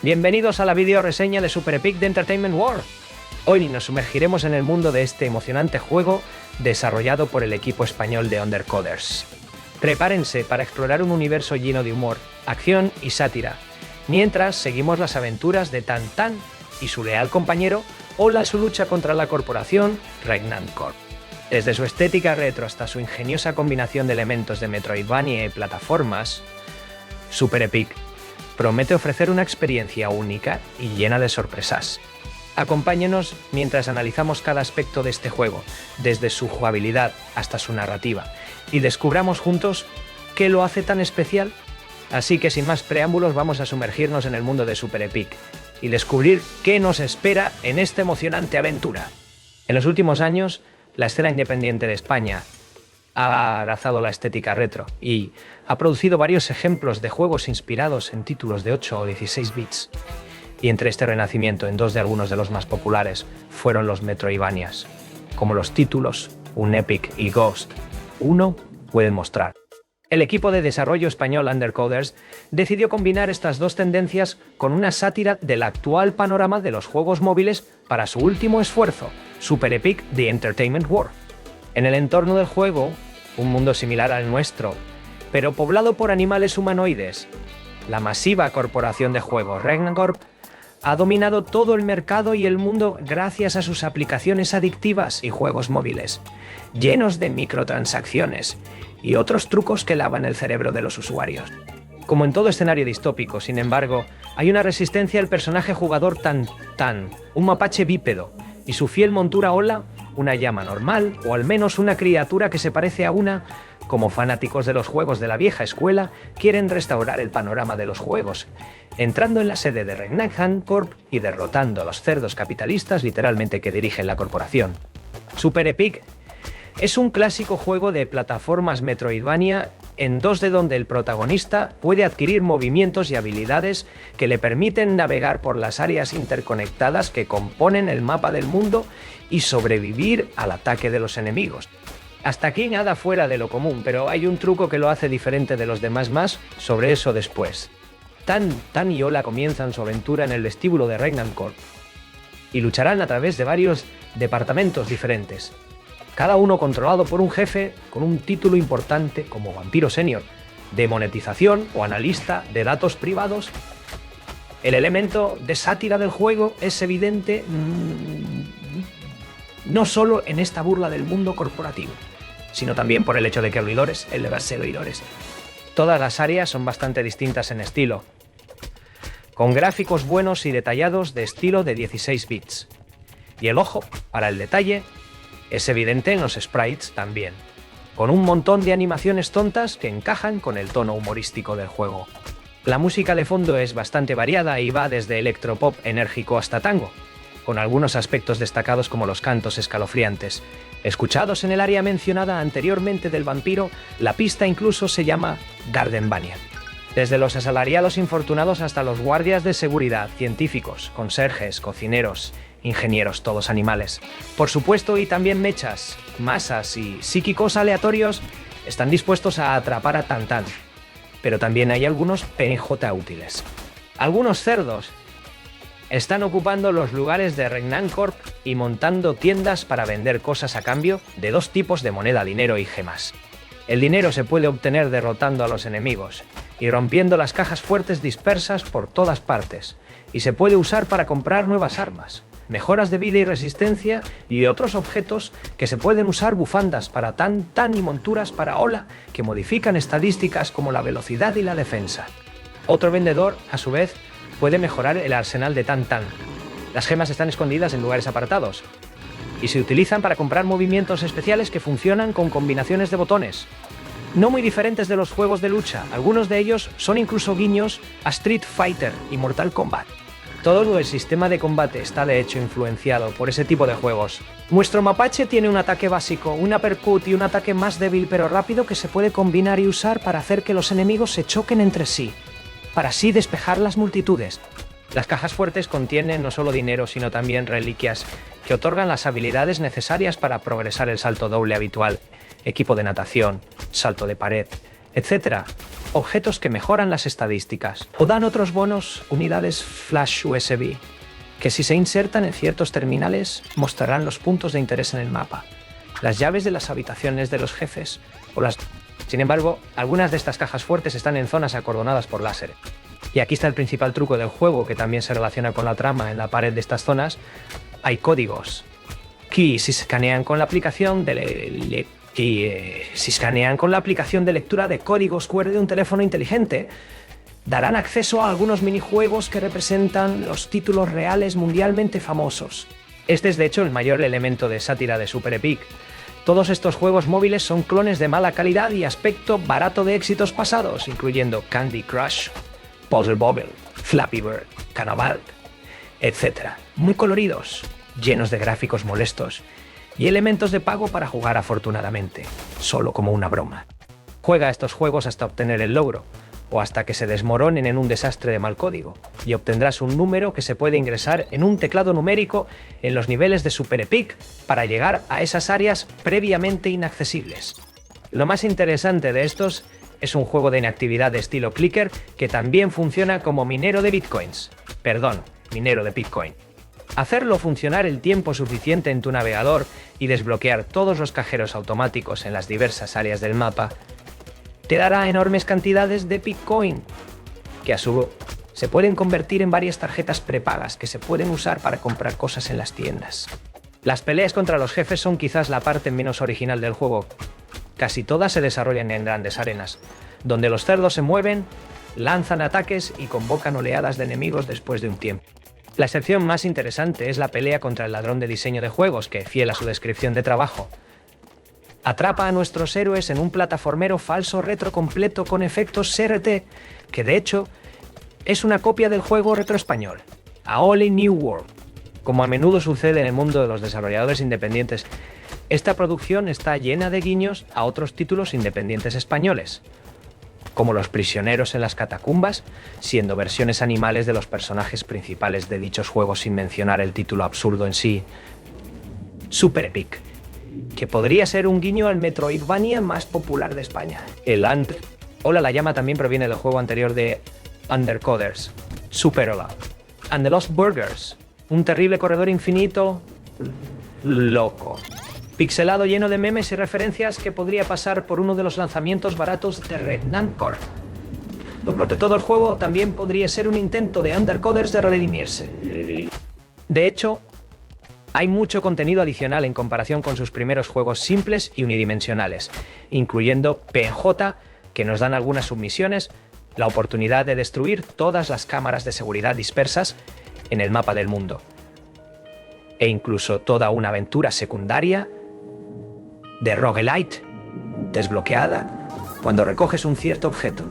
Bienvenidos a la video reseña de Super Epic de Entertainment World. Hoy nos sumergiremos en el mundo de este emocionante juego desarrollado por el equipo español de Undercoders. Prepárense para explorar un universo lleno de humor, acción y sátira, mientras seguimos las aventuras de Tan Tan y su leal compañero Ola su lucha contra la corporación Regnant Corp. Desde su estética retro hasta su ingeniosa combinación de elementos de Metroidvania y plataformas, Super Epic promete ofrecer una experiencia única y llena de sorpresas. Acompáñenos mientras analizamos cada aspecto de este juego, desde su jugabilidad hasta su narrativa, y descubramos juntos qué lo hace tan especial. Así que sin más preámbulos vamos a sumergirnos en el mundo de Super Epic y descubrir qué nos espera en esta emocionante aventura. En los últimos años, la escena independiente de España ha abrazado la estética retro y ha producido varios ejemplos de juegos inspirados en títulos de 8 o 16 bits. Y entre este renacimiento en dos de algunos de los más populares fueron los Metroidvanias, como los títulos Unepic y Ghost 1 pueden mostrar. El equipo de desarrollo español Undercoders decidió combinar estas dos tendencias con una sátira del actual panorama de los juegos móviles para su último esfuerzo, Super Epic The Entertainment World. En el entorno del juego, un mundo similar al nuestro, pero poblado por animales humanoides, la masiva corporación de juegos Regnant Corp ha dominado todo el mercado y el mundo gracias a sus aplicaciones adictivas y juegos móviles, llenos de microtransacciones y otros trucos que lavan el cerebro de los usuarios. Como en todo escenario distópico, sin embargo, hay una resistencia al personaje jugador Tan Tan, un mapache bípedo, y su fiel montura Ola, una llama normal, o al menos una criatura que se parece a una. Como fanáticos de los juegos de la vieja escuela, quieren restaurar el panorama de los juegos, entrando en la sede de Regnant Corp y derrotando a los cerdos capitalistas literalmente que dirigen la corporación. Super Epic es un clásico juego de plataformas Metroidvania en 2D donde el protagonista puede adquirir movimientos y habilidades que le permiten navegar por las áreas interconectadas que componen el mapa del mundo y sobrevivir al ataque de los enemigos. Hasta aquí nada fuera de lo común, pero hay un truco que lo hace diferente de los demás sobre eso después. Tan y Ola comienzan su aventura en el vestíbulo de Regnant Corp y lucharán a través de varios departamentos diferentes, cada uno controlado por un jefe con un título importante como Vampiro Senior, de monetización o analista de datos privados. El elemento de sátira del juego es evidente no solo en esta burla del mundo corporativo, sino también por el hecho de que oidores, el deber ser oidores. Todas las áreas son bastante distintas en estilo, con gráficos buenos y detallados de estilo de 16 bits. Y el ojo para el detalle es evidente en los sprites también, con un montón de animaciones tontas que encajan con el tono humorístico del juego. La música de fondo es bastante variada y va desde electropop enérgico hasta tango, con algunos aspectos destacados como los cantos escalofriantes. Escuchados en el área mencionada anteriormente del vampiro, la pista incluso se llama Gardenvania. Desde los asalariados infortunados hasta los guardias de seguridad, científicos, conserjes, cocineros, ingenieros, todos animales. Por supuesto, y también mechas, masas y psíquicos aleatorios están dispuestos a atrapar a Tan Tan. Pero también hay algunos PNJ útiles. Algunos cerdos están ocupando los lugares de Regnant Corp y montando tiendas para vender cosas a cambio de dos tipos de moneda, dinero y gemas. El dinero se puede obtener derrotando a los enemigos y rompiendo las cajas fuertes dispersas por todas partes, y se puede usar para comprar nuevas armas, mejoras de vida y resistencia y otros objetos que se pueden usar, bufandas para Tan Tan y monturas para Ola que modifican estadísticas como la velocidad y la defensa. Otro vendedor, a su vez, puede mejorar el arsenal de Tan Tan. Las gemas están escondidas en lugares apartados y se utilizan para comprar movimientos especiales que funcionan con combinaciones de botones, no muy diferentes de los juegos de lucha. Algunos de ellos son incluso guiños a Street Fighter y Mortal Kombat. Todo el sistema de combate está de hecho influenciado por ese tipo de juegos. Nuestro mapache tiene un ataque básico, un uppercut y un ataque más débil pero rápido que se puede combinar y usar para hacer que los enemigos se choquen entre sí, para así despejar las multitudes. Las cajas fuertes contienen no solo dinero sino también reliquias que otorgan las habilidades necesarias para progresar el salto doble habitual, equipo de natación, salto de pared, etc. objetos que mejoran las estadísticas, o dan otros bonos, unidades flash USB, que si se insertan en ciertos terminales mostrarán los puntos de interés en el mapa, las llaves de las habitaciones de los jefes o las... Sin embargo, algunas de estas cajas fuertes están en zonas acordonadas por láser. Y aquí está el principal truco del juego, que también se relaciona con la trama. En la pared de estas zonas hay códigos que si se escanean con la aplicación de lectura de códigos QR de un teléfono inteligente, darán acceso a algunos minijuegos que representan los títulos reales mundialmente famosos. Este es de hecho el mayor elemento de sátira de Super Epic. Todos estos juegos móviles son clones de mala calidad y aspecto barato de éxitos pasados, incluyendo Candy Crush, Puzzle Bobble, Flappy Bird, Canavalt, etc. Muy coloridos, llenos de gráficos molestos y elementos de pago para jugar afortunadamente, solo como una broma. Juega estos juegos hasta obtener el logro, o hasta que se desmoronen en un desastre de mal código, y obtendrás un número que se puede ingresar en un teclado numérico en los niveles de Super Epic para llegar a esas áreas previamente inaccesibles. Lo más interesante de estos es un juego de inactividad de estilo clicker que también funciona como minero de bitcoins. Minero de Bitcoin. Hacerlo funcionar el tiempo suficiente en tu navegador y desbloquear todos los cajeros automáticos en las diversas áreas del mapa te dará enormes cantidades de Bitcoin, que a su vez se pueden convertir en varias tarjetas prepagas que se pueden usar para comprar cosas en las tiendas. Las peleas contra los jefes son quizás la parte menos original del juego. Casi todas se desarrollan en grandes arenas, donde los cerdos se mueven, lanzan ataques y convocan oleadas de enemigos después de un tiempo. La excepción más interesante es la pelea contra el ladrón de diseño de juegos, que, fiel a su descripción de trabajo, atrapa a nuestros héroes en un plataformero falso retro completo con efectos CRT, que de hecho es una copia del juego retro español, A Whole New World. Como a menudo sucede en el mundo de los desarrolladores independientes, esta producción está llena de guiños a otros títulos independientes españoles, como Los prisioneros en las catacumbas, siendo versiones animales de los personajes principales de dichos juegos sin mencionar el título absurdo en sí, Super Epic, que podría ser un guiño al Metroidvania más popular de España. Hola la llama también proviene del juego anterior de Undercoders, Super Hola, and the Lost Burgers, un terrible corredor infinito loco, pixelado lleno de memes y referencias que podría pasar por uno de los lanzamientos baratos de Regnan Corp. De todo el juego también podría ser un intento de Undercoders de redimirse. De hecho, hay mucho contenido adicional en comparación con sus primeros juegos simples y unidimensionales, incluyendo PNJ, que nos dan algunas submisiones, la oportunidad de destruir todas las cámaras de seguridad dispersas en el mapa del mundo, e incluso toda una aventura secundaria de roguelite desbloqueada cuando recoges un cierto objeto.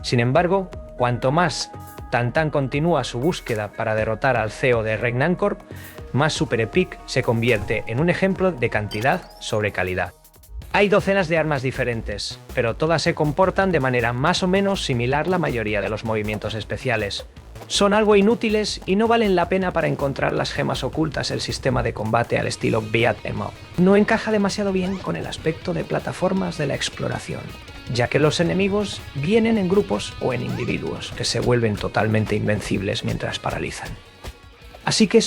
Sin embargo, cuanto más Tantan continúa su búsqueda para derrotar al CEO de Regnan Corp, más Super Epic se convierte en un ejemplo de cantidad sobre calidad. Hay docenas de armas diferentes, pero todas se comportan de manera más o menos similar la mayoría de los movimientos especiales. Son algo inútiles y no valen la pena para encontrar las gemas ocultas. El sistema de combate al estilo Beat 'em up no encaja demasiado bien con el aspecto de plataformas de la exploración, ya que los enemigos vienen en grupos o en individuos que se vuelven totalmente invencibles mientras paralizan. Así que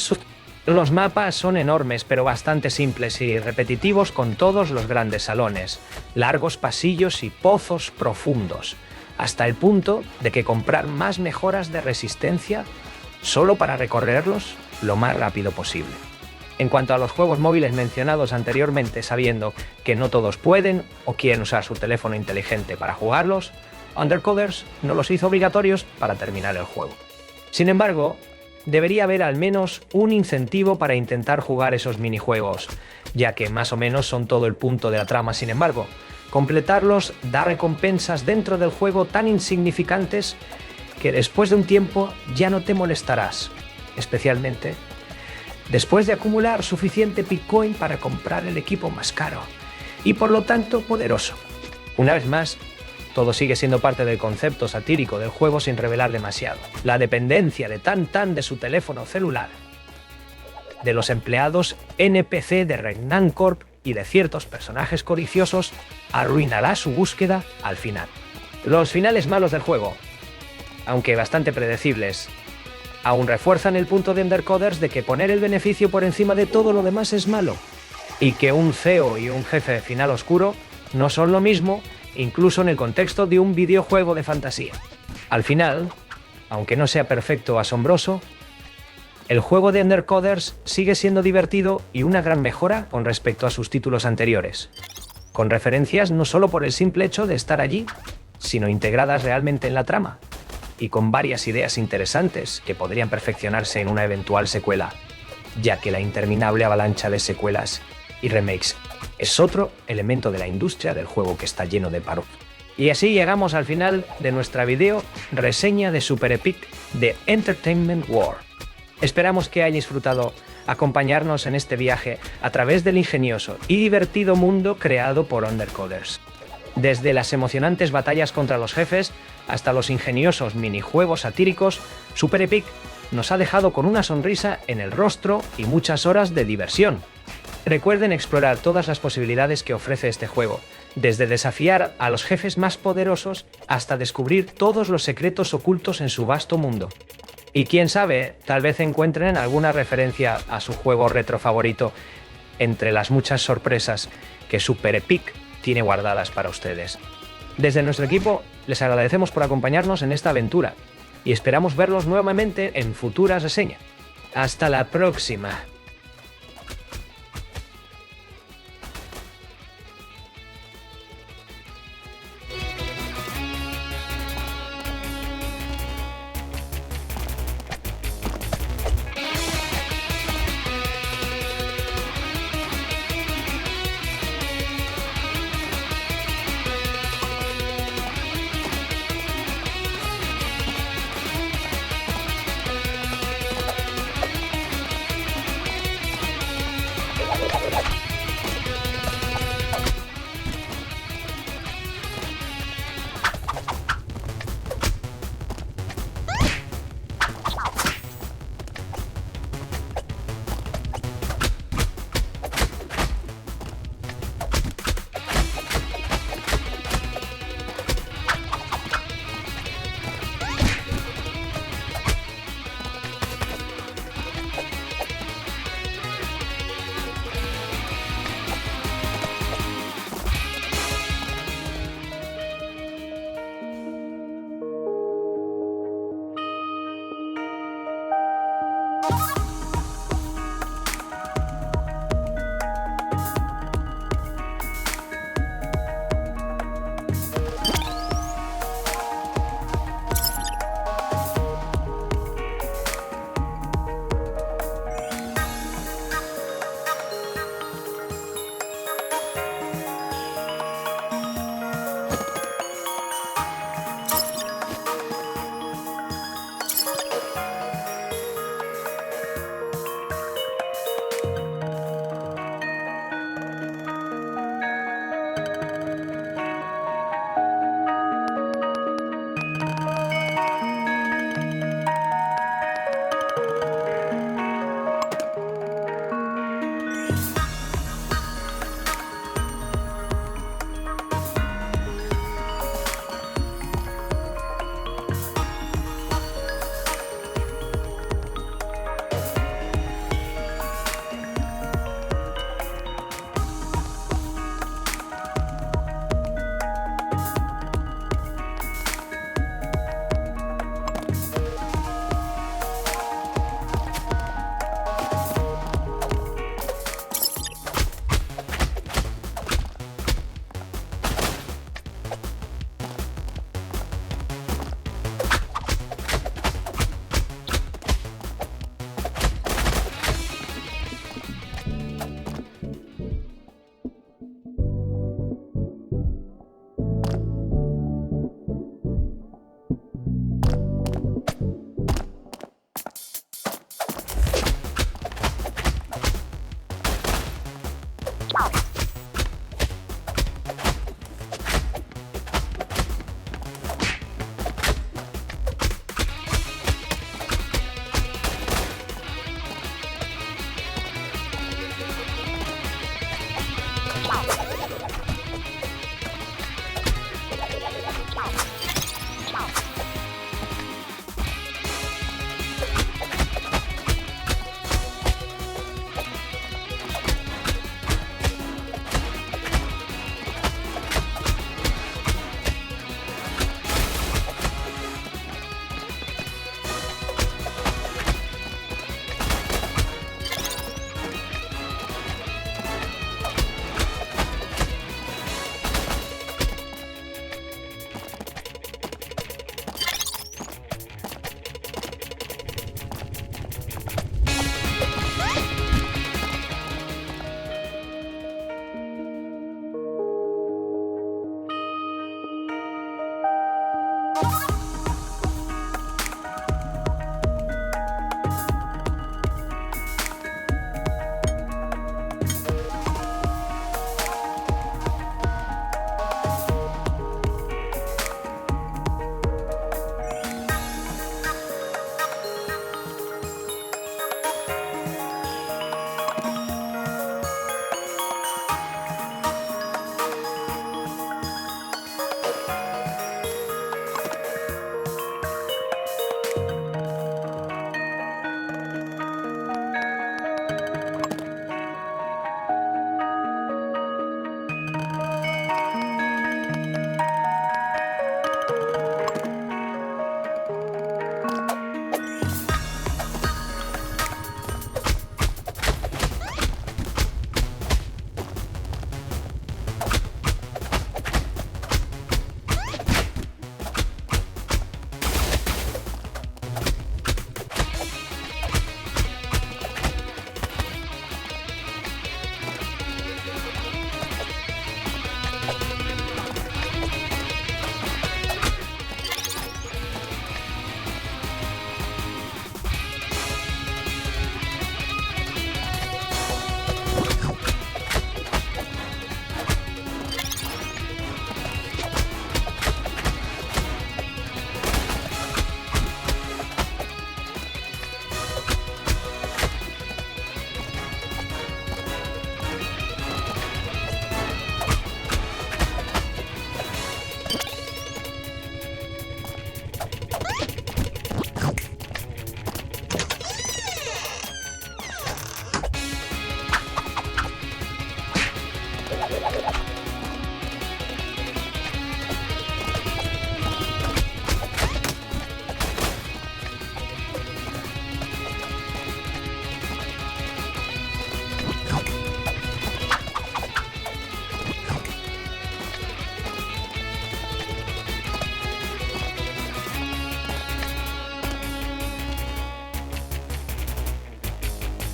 los mapas son enormes pero bastante simples y repetitivos, con todos los grandes salones, largos pasillos y pozos profundos, hasta el punto de que comprar más mejoras de resistencia solo para recorrerlos lo más rápido posible. En cuanto a los juegos móviles mencionados anteriormente, sabiendo que no todos pueden o quieren usar su teléfono inteligente para jugarlos, Undercoders no los hizo obligatorios para terminar el juego. Sin embargo, debería haber al menos un incentivo para intentar jugar esos minijuegos, ya que más o menos son todo el punto de la trama. Sin embargo, completarlos da recompensas dentro del juego tan insignificantes que después de un tiempo ya no te molestarás, especialmente después de acumular suficiente Bitcoin para comprar el equipo más caro y por lo tanto poderoso. Una vez más, todo sigue siendo parte del concepto satírico del juego sin revelar demasiado. La dependencia de Tantan de su teléfono celular, de los empleados NPC de Regnan Corp y de ciertos personajes codiciosos arruinará su búsqueda al final. Los finales malos del juego, aunque bastante predecibles, aún refuerzan el punto de Undercoders de que poner el beneficio por encima de todo lo demás es malo, y que un CEO y un jefe final oscuro no son lo mismo, incluso en el contexto de un videojuego de fantasía. Al final, aunque no sea perfecto o asombroso, el juego de Undercoders sigue siendo divertido y una gran mejora con respecto a sus títulos anteriores, con referencias no solo por el simple hecho de estar allí, sino integradas realmente en la trama, y con varias ideas interesantes que podrían perfeccionarse en una eventual secuela, ya que la interminable avalancha de secuelas y remakes es otro elemento de la industria del juego que está lleno de paro. Y así llegamos al final de nuestra video reseña de Super Epic de Entertainment War. Esperamos que hayáis disfrutado acompañarnos en este viaje a través del ingenioso y divertido mundo creado por Undercoders. Desde las emocionantes batallas contra los jefes hasta los ingeniosos minijuegos satíricos, Super Epic nos ha dejado con una sonrisa en el rostro y muchas horas de diversión. Recuerden explorar todas las posibilidades que ofrece este juego, desde desafiar a los jefes más poderosos hasta descubrir todos los secretos ocultos en su vasto mundo. Y quién sabe, tal vez encuentren alguna referencia a su juego retro favorito entre las muchas sorpresas que Super Epic tiene guardadas para ustedes. Desde nuestro equipo les agradecemos por acompañarnos en esta aventura y esperamos verlos nuevamente en futuras reseñas. ¡Hasta la próxima!